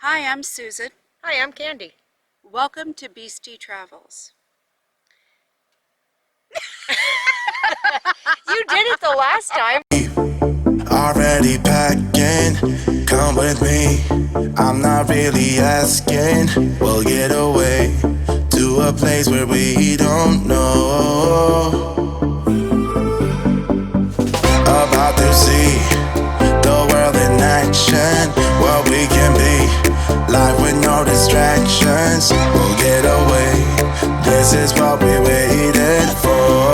Hi, I'm Susan. Hi, I'm Candy. Welcome to Beasty Travels. You did it the last time. Already packing, come with me. I'm not really asking. We'll get away to a place where we don't know. About to see the world in action, what we can be. Life with no distractions. We'll get away. This is what we waited for.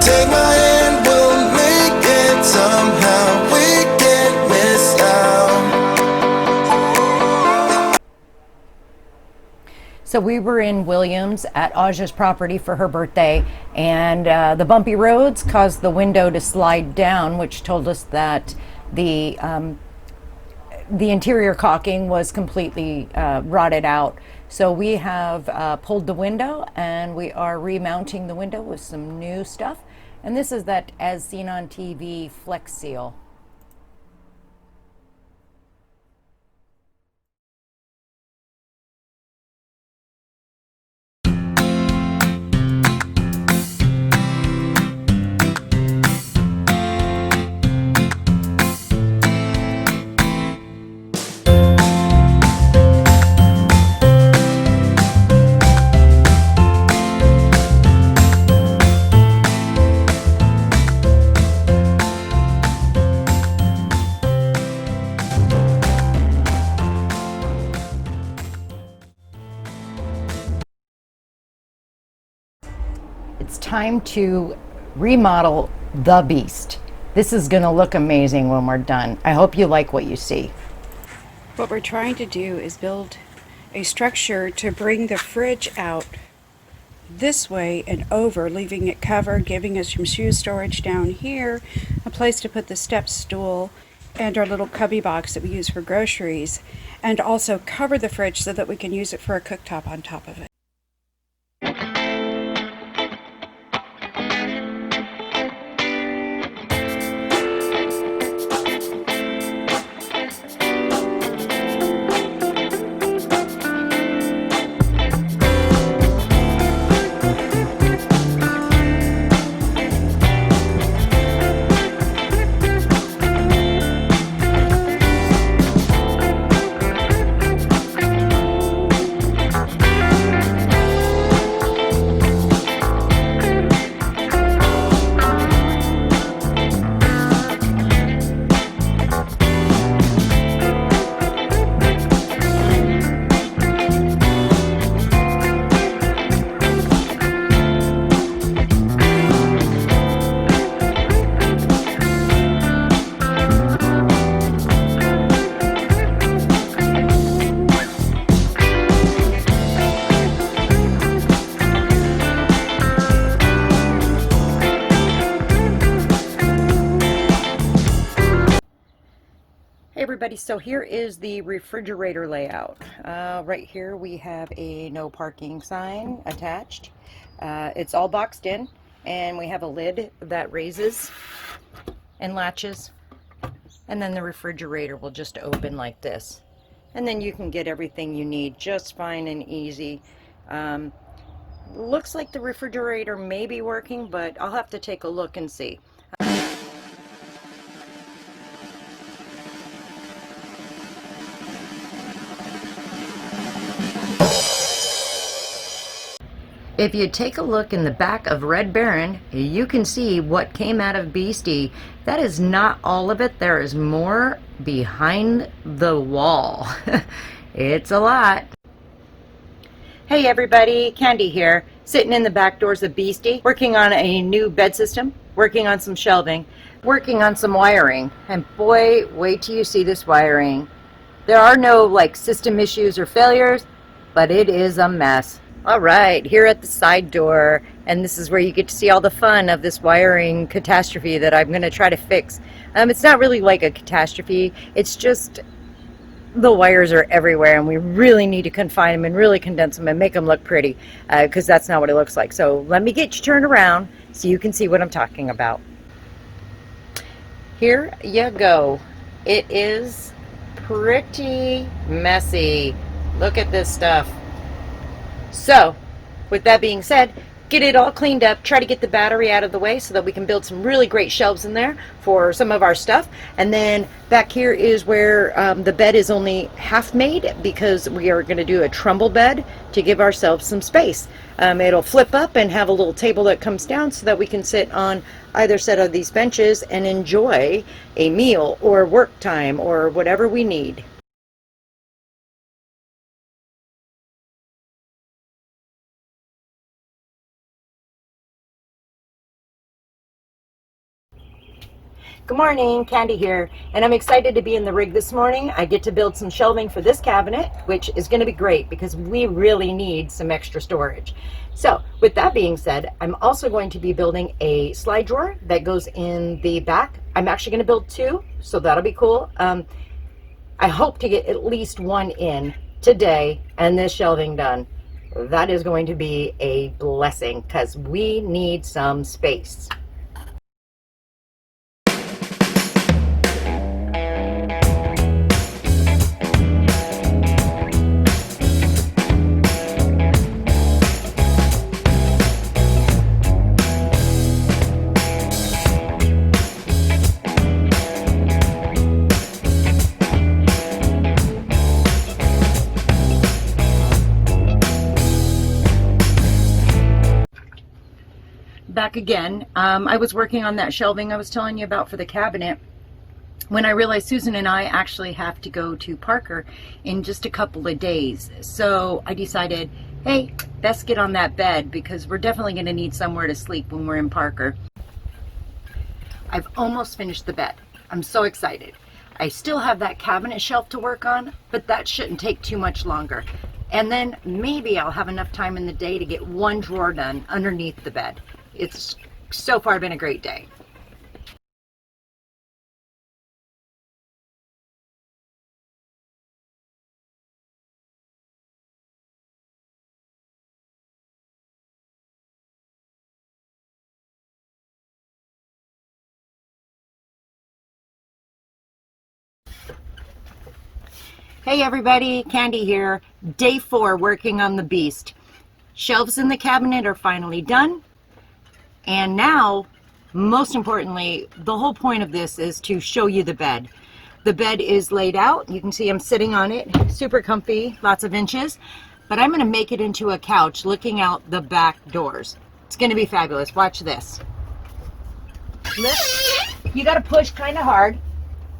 Take my hand, we'll make it somehow. We can't miss out. So we were in Williams at Aja's property for her birthday, and the bumpy roads caused the window to slide down, which told us that the interior caulking was completely rotted out. So we have pulled the window, and we are remounting the window with some new stuff. And this is that As Seen on TV Flex Seal. It's time to remodel the Beast. This is going to look amazing when we're done. I hope you like what you see. What we're trying to do is build a structure to bring the fridge out this way and over, leaving it covered, giving us some shoe storage down here, a place to put the step stool, and our little cubby box that we use for groceries, and also cover the fridge so that we can use it for a cooktop on top of it. Hey everybody, so here is the refrigerator layout. Right here we have a no parking sign attached. It's all boxed in, and we have a lid that raises and latches, and then the refrigerator will just open like this. And then you can get everything you need just fine and easy. Looks like the refrigerator may be working, but I'll have to take a look and see. If you take a look in the back of Red Baron, you can see what came out of Beasty. That is not all of it. There is more behind the wall. It's a lot. Hey everybody, Candy here, sitting in the back doors of Beasty, working on a new bed system, working on some shelving, working on some wiring. And boy, wait till you see this wiring. There are no like system issues or failures, but it is a mess. All right, here at the side door, and this is where you get to see all the fun of this wiring catastrophe that I'm going to try to fix. It's not really like a catastrophe, it's just the wires are everywhere, and we really need to confine them and really condense them and make them look pretty, because that's not what it looks like. So let me get you turned around so you can see what I'm talking about. Here you go. It is pretty messy. Look at this stuff. So, with that being said, get it all cleaned up, try to get the battery out of the way so that we can build some really great shelves in there for some of our stuff. And then back here is where the bed is only half made, because we are going to do a trundle bed to give ourselves some space. It'll flip up and have a little table that comes down so that we can sit on either set of these benches and enjoy a meal or work time or whatever we need. Good morning, Candy here, and I'm excited to be in the rig this morning. I get to build some shelving for this cabinet, which is going to be great because we really need some extra storage. So with that being said, I'm also going to be building a slide drawer that goes in the back. I'm actually going to build two, so that'll be cool. I hope to get at least one in today and this shelving done. That is going to be a blessing because we need some space. Back again. I was working on that shelving I was telling you about for the cabinet when I realized Susan and I actually have to go to Parker in just a couple of days. So I decided, hey, best get on that bed because we're definitely going to need somewhere to sleep when we're in Parker. I've almost finished the bed. I'm so excited. I still have that cabinet shelf to work on, but that shouldn't take too much longer. And then maybe I'll have enough time in the day to get one drawer done underneath the bed. It's so far been a great day. Hey everybody, Candy here. Day 4 working on the Beast. Shelves in the cabinet are finally done. And now, most importantly, the whole point of this is to show you the bed. The bed is laid out. You can see I'm sitting on it, super comfy, lots of inches. But I'm going to make it into a couch looking out the back doors. It's going to be fabulous. Watch this. Lift. You got to push kind of hard.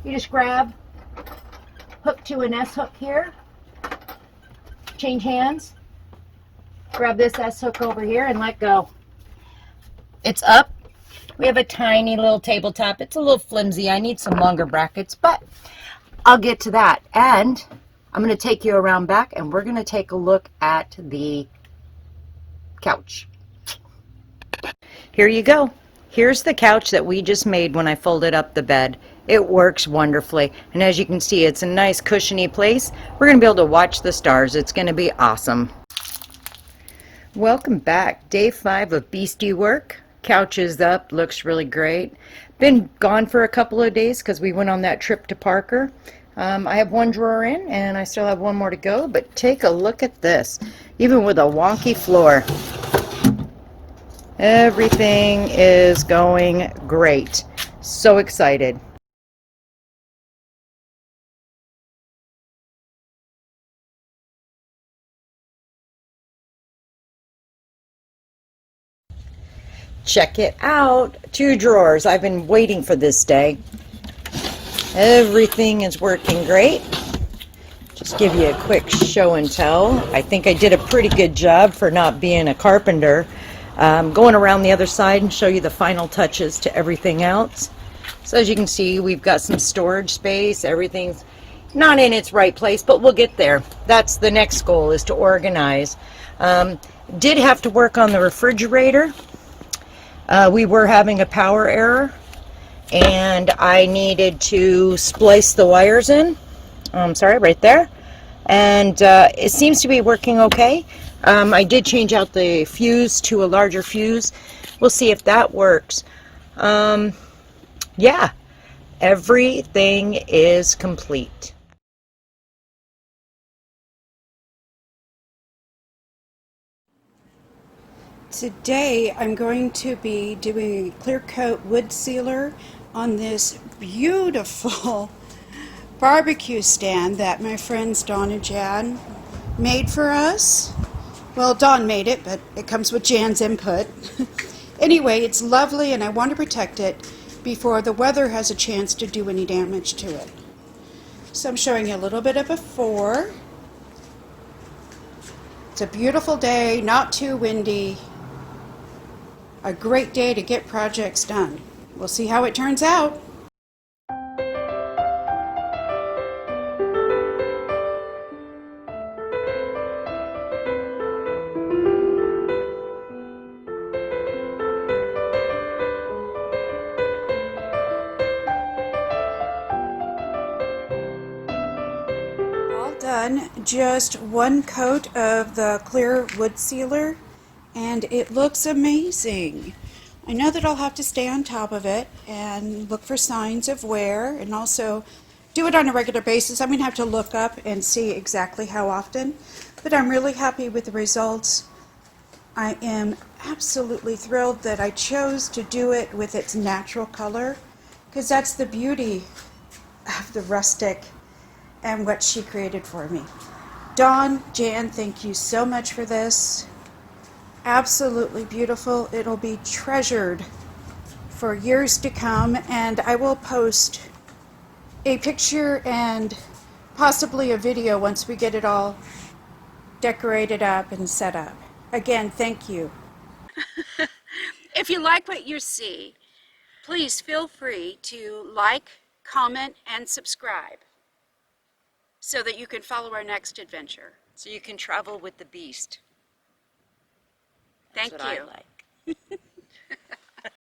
You just grab, hook to an S hook here, change hands, grab this S hook over here and let go. It's up. We have a tiny little tabletop. It's a little flimsy. I need some longer brackets, but I'll get to that. And I'm going to take you around back and we're going to take a look at the couch. Here you go. Here's the couch that we just made when I folded up the bed. It works wonderfully. And as you can see, it's a nice cushiony place. We're going to be able to watch the stars. It's going to be awesome. Welcome back. Day 5 of Beasty work. Couch is up, looks really great. Been gone for a couple of days because we went on that trip to Parker. I have one drawer in and I still have one more to go, but take a look at this. Even with a wonky floor, everything is going great. So excited. Check it out. 2 drawers. I've been waiting for this day. Everything is working great. Just give you a quick show and tell. I think I did a pretty good job for not being a carpenter. Going around the other side and show you the final touches to everything else. So as you can see, we've got some storage space. Everything's not in its right place, but we'll get there. That's the next goal, is to organize. Did have to work on the refrigerator. We were having a power error and I needed to splice the wires in. Sorry, right there. And it seems to be working okay. I did change out the fuse to a larger fuse. We'll see if that works. Yeah, Everything is complete. Today I'm going to be doing a clear coat wood sealer on this beautiful barbecue stand that my friends Dawn and Jan made for us. Well, Dawn made it, but it comes with Jan's input. Anyway, it's lovely and I want to protect it before the weather has a chance to do any damage to it. So I'm showing you a little bit of before. It's a beautiful day, not too windy. A great day to get projects done. We'll see how it turns out. All done. Just one coat of the clear wood sealer and it looks amazing. I know that I'll have to stay on top of it and look for signs of wear and also do it on a regular basis. I'm going to have to look up and see exactly how often, but I'm really happy with the results. I am absolutely thrilled that I chose to do it with its natural color because that's the beauty of the rustic and what she created for me. Dawn, Jan, thank you so much for this. Absolutely beautiful. It'll be treasured for years to come, and I will post a picture and possibly a video once we get it all decorated up and set up. Again, thank you. If you like what you see, please feel free to like, comment, and subscribe so that you can follow our next adventure. So you can travel with the beast. Thank That's what you. I like.